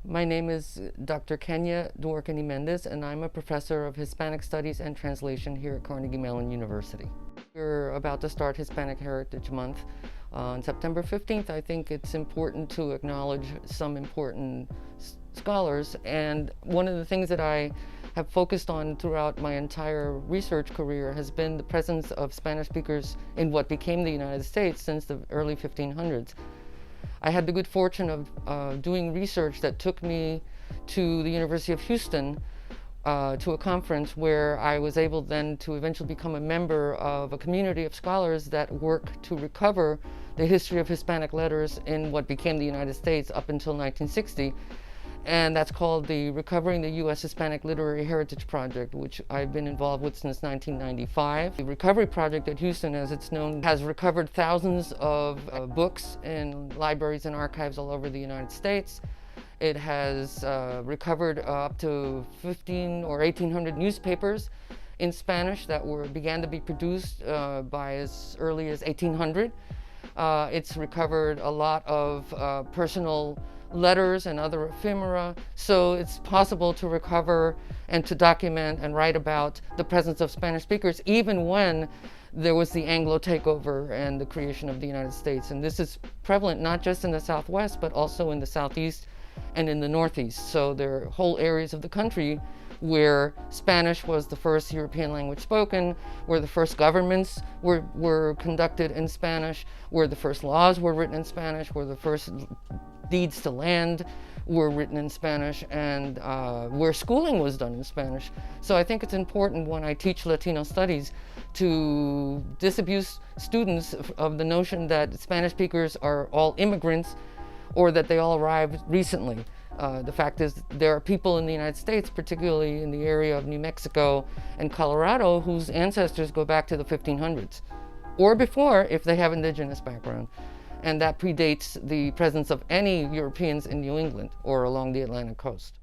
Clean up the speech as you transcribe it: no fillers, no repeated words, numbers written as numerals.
My name is Dr. Kenya Dworkin Mendez, and I'm a professor of Hispanic Studies and Translation here at Carnegie Mellon University. We're about to start Hispanic Heritage Month. On September 15th, I think it's important to acknowledge some important scholars, and one of the things that I have focused on throughout my entire research career has been the presence of Spanish speakers in what became the United States since the early 1500s. I had the good fortune of doing research that took me to the University of Houston to a conference where I was able then to eventually become a member of a community of scholars that work to recover the history of Hispanic letters in what became the United States up until 1960. And that's called the Recovering the U.S. Hispanic Literary Heritage Project, which I've been involved with since 1995. The Recovery Project at Houston, as it's known, has recovered thousands of books in libraries and archives all over the United States. It has recovered up to 15 or 1,800 newspapers in Spanish that began to be produced by as early as 1800. It's recovered a lot of personal letters and other ephemera, so it's possible to recover and to document and write about the presence of Spanish speakers even when there was the Anglo takeover and the creation of the United States. And this is prevalent not just in the Southwest, but also in the Southeast and in the Northeast. So there are whole areas of the country where Spanish was the first European language spoken, where the first governments were conducted in Spanish, where the first laws were written in Spanish, where the first deeds to land were written in Spanish, and where schooling was done in Spanish. So I think it's important when I teach Latino studies to disabuse students of the notion that Spanish speakers are all immigrants or that they all arrived recently. The fact is there are people in the United States, particularly in the area of New Mexico and Colorado, whose ancestors go back to the 1500s or before if they have indigenous background. And that predates the presence of any Europeans in New England or along the Atlantic coast.